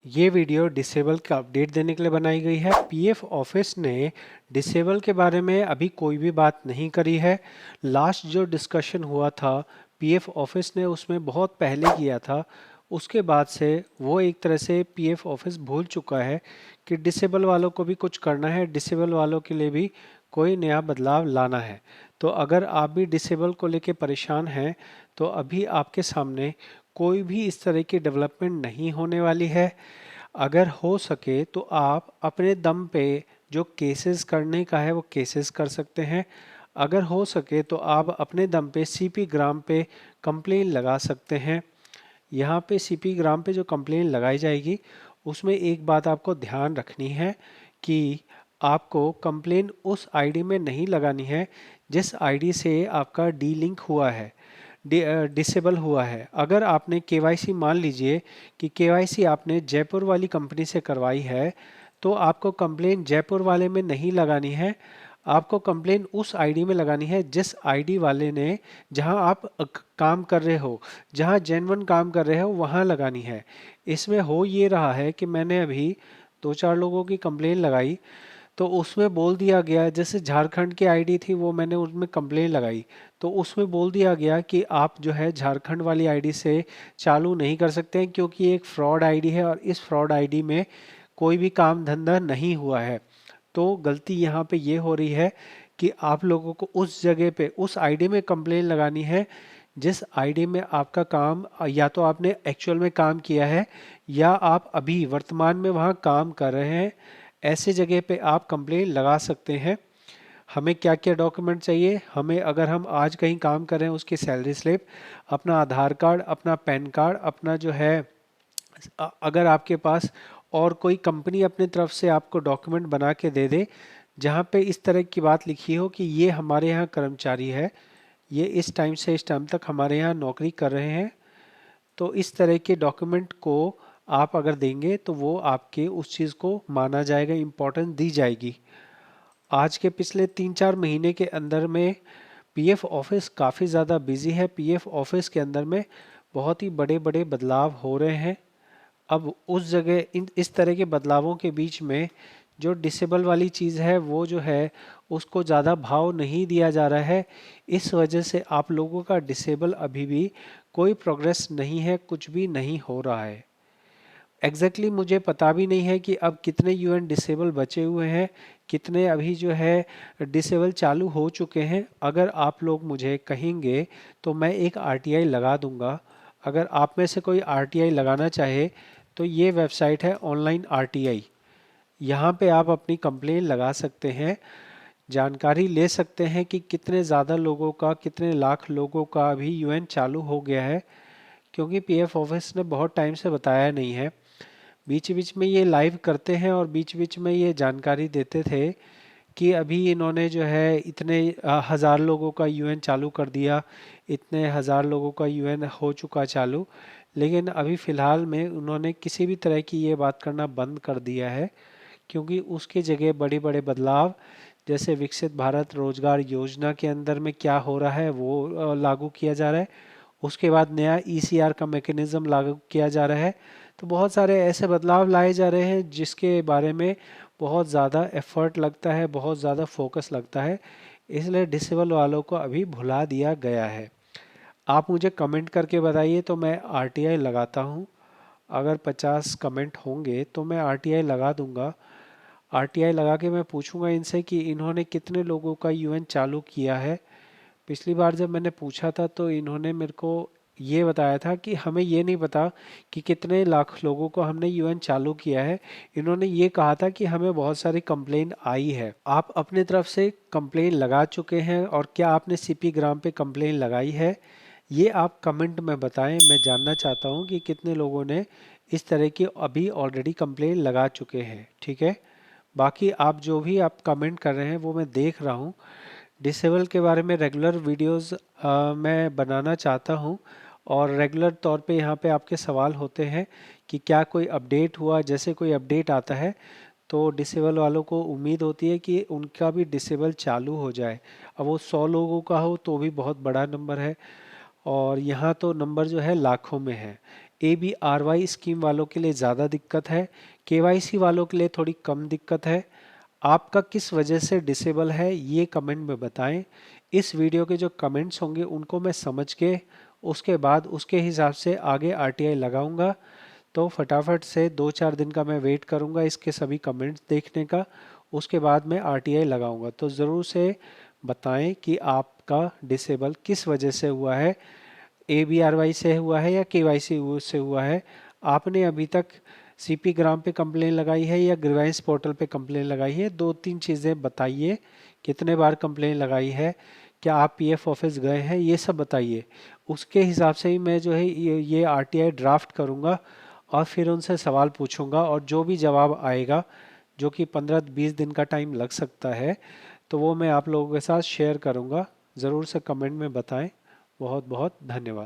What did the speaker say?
ये video disable का update देने के लिए बनाई गई है। पीएफ ऑफिस ने डिसेबल के बारे में अभी कोई भी बात नहीं करी है। लास्ट जो डिस्कशन हुआ था पीएफ ऑफिस ने उसमें बहुत पहले किया था। उसके बाद से वो एक तरह से पीएफ ऑफिस भूल चुका है कि डिसेबल वालों को भी कुछ करना है, डिसेबल वालों के लिए भी कोई नया बदलाव लाना है। तो अगर आप भी डिसेबल को लेके परेशान हैं तो अभी आपके सामने कोई भी इस तरह की डेवलपमेंट नहीं होने वाली है। अगर हो सके तो आप अपने दम पे जो केसेस करने का है वो केसेस कर सकते हैं। अगर हो सके तो आप अपने दम पे सीपी ग्राम पे कंप्लेन लगा सकते हैं। यहाँ पे सीपी ग्राम पे जो कंप्लेन लगाई जाएगी उसमें एक बात आपको ध्यान रखनी है कि आपको कंप्लेन उस आईडी में नहीं लगानी है जिस आईडी से आपका डी लिंक हुआ है, डिसेबल हुआ है। अगर आपने केवाईसी मान लीजिए कि केवाईसी आपने जयपुर वाली कंपनी से करवाई है तो आपको कंप्लेन जयपुर वाले में नहीं लगानी है। आपको कंप्लेन उस आईडी में लगानी है जिस आईडी वाले ने, जहां आप काम कर रहे हो, जहां जेन्युइन काम कर रहे हो वहां लगानी है। इसमें हो ये रहा है कि मैंने अभी दो चार लोगों की कंप्लेन लगाई तो उसमें बोल दिया गया, जैसे झारखंड की आईडी थी वो मैंने उसमें कंप्लेन लगाई तो उसमें बोल दिया गया कि आप जो है झारखंड वाली आईडी से चालू नहीं कर सकते हैं क्योंकि एक फ्रॉड आईडी है और इस फ्रॉड आईडी में कोई भी काम धंधा नहीं हुआ है। तो गलती यहाँ पे ये हो रही है कि आप लोगों को उस जगह पे उस आईडी में कंप्लेन लगानी है जिस आईडी में आपका काम या तो आपने एक्चुअल में काम किया है या आप अभी वर्तमान में वहाँ काम कर रहे हैं। ऐसे जगह पे आप कंप्लेन लगा सकते हैं। हमें क्या क्या डॉक्यूमेंट चाहिए, हमें अगर हम आज कहीं काम कर रहे हैं उसकी सैलरी स्लिप, अपना आधार कार्ड, अपना पैन कार्ड, अपना जो है अगर आपके पास और कोई कंपनी अपने तरफ से आपको डॉक्यूमेंट बना के दे दे जहाँ पे इस तरह की बात लिखी हो कि ये हमारे यहाँ कर्मचारी है, ये इस टाइम से इस टाइम तक हमारे यहाँ नौकरी कर रहे हैं, तो इस तरह के डॉक्यूमेंट को आप अगर देंगे तो वो आपके उस चीज़ को माना जाएगा, इम्पोर्टेंस दी जाएगी। आज के पिछले 3-4 महीने के अंदर में पीएफ ऑफिस काफ़ी ज़्यादा बिजी है। पीएफ ऑफिस के अंदर में बहुत ही बड़े बड़े बदलाव हो रहे हैं। अब उस जगह इन इस तरह के बदलावों के बीच में जो डिसेबल वाली चीज़ है वो जो है उसको ज़्यादा भाव नहीं दिया जा रहा है। इस वजह से आप लोगों का डिसेबल अभी भी कोई प्रोग्रेस नहीं है, कुछ भी नहीं हो रहा है। मुझे पता भी नहीं है कि अब कितने यूएन डिसेबल बचे हुए हैं, कितने अभी जो है डिसेबल चालू हो चुके हैं। अगर आप लोग मुझे कहेंगे तो मैं एक आरटीआई लगा दूंगा। अगर आप में से कोई आरटीआई लगाना चाहे तो ये वेबसाइट है ऑनलाइन आरटीआई, यहाँ पे आप अपनी कंप्लेन लगा सकते हैं, जानकारी ले सकते हैं कि कितने ज़्यादा लोगों का, कितने लाख लोगों का अभी यूएन चालू हो गया है। क्योंकि पीएफ ऑफिस ने बहुत टाइम से बताया नहीं है, बीच बीच में ये लाइव करते हैं और बीच बीच में ये जानकारी देते थे कि अभी इन्होंने जो है इतने हज़ार लोगों का यूएन चालू कर दिया, इतने हज़ार लोगों का यूएन हो चुका चालू। लेकिन अभी फ़िलहाल में उन्होंने किसी भी तरह की ये बात करना बंद कर दिया है क्योंकि उसके जगह बड़े बड़े बदलाव जैसे विकसित भारत रोजगार योजना के अंदर में क्या हो रहा है वो लागू किया जा रहा है। उसके बाद नया ईसीआर का मैकेनिज्म लागू किया जा रहा है। तो बहुत सारे ऐसे बदलाव लाए जा रहे हैं जिसके बारे में बहुत ज़्यादा एफर्ट लगता है, बहुत ज़्यादा फोकस लगता है, इसलिए डिसेबल वालों को अभी भुला दिया गया है। आप मुझे कमेंट करके बताइए तो मैं आरटीआई लगाता हूँ। अगर 50 कमेंट होंगे तो मैं आरटीआई लगा दूंगा। आरटीआई लगा के मैं पूछूंगा इनसे कि इन्होंने कितने लोगों का यूएन चालू किया है। पिछली बार जब मैंने पूछा था तो इन्होंने मेरे को ये बताया था कि हमें ये नहीं पता कि कितने लाख लोगों को हमने यूएन चालू किया है। इन्होंने ये कहा था कि हमें बहुत सारी कंप्लेन आई है। आप अपने तरफ से कंप्लेन लगा चुके हैं और क्या आपने सीपी ग्राम पे कंप्लेन लगाई है, ये आप कमेंट में बताएं। मैं जानना चाहता हूँ कि कितने लोगों ने इस तरह की अभी ऑलरेडी कंप्लेन लगा चुके हैं। ठीक है, बाकी आप जो भी आप कमेंट कर रहे हैं वो मैं देख रहा हूँ। डिसेबल के बारे में रेगुलर वीडियोस मैं बनाना चाहता हूँ और रेगुलर तौर पे यहाँ पे आपके सवाल होते हैं कि क्या कोई अपडेट हुआ। जैसे कोई अपडेट आता है तो डिसेबल वालों को उम्मीद होती है कि उनका भी डिसेबल चालू हो जाए। अब वो 100 लोगों का हो तो भी बहुत बड़ा नंबर है और यहाँ तो नंबर जो है लाखों में है। ABRY स्कीम वालों के लिए ज़्यादा दिक्कत है, KYC वालों के लिए थोड़ी कम दिक्कत है। आपका किस वजह से डिसेबल है ये कमेंट में बताएं। इस वीडियो के जो कमेंट्स होंगे उनको मैं समझ के उसके बाद उसके हिसाब से आगे RTI लगाऊंगा। तो फटाफट से 2-4 दिन का मैं वेट करूंगा इसके सभी कमेंट्स देखने का, उसके बाद मैं RTI लगाऊंगा। तो ज़रूर से बताएं कि आपका डिसेबल किस वजह से हुआ है, ABRY से हुआ है या KYC से हुआ है। आपने अभी तक CP ग्राम पे कंप्लेन लगाई है या ग्रीवेंस पोर्टल पे कंप्लेन लगाई है, 2-3 चीज़ें बताइए। कितने बार कंप्लेन लगाई है, क्या आप PF ऑफिस गए हैं, ये सब बताइए। उसके हिसाब से ही मैं जो है ये RTI ड्राफ्ट करूँगा और फिर उनसे सवाल पूछूंगा, और जो भी जवाब आएगा, जो कि 15-20 दिन का टाइम लग सकता है, तो वो मैं आप लोगों के साथ शेयर करूँगा। ज़रूर से कमेंट में बताएं। बहुत बहुत धन्यवाद।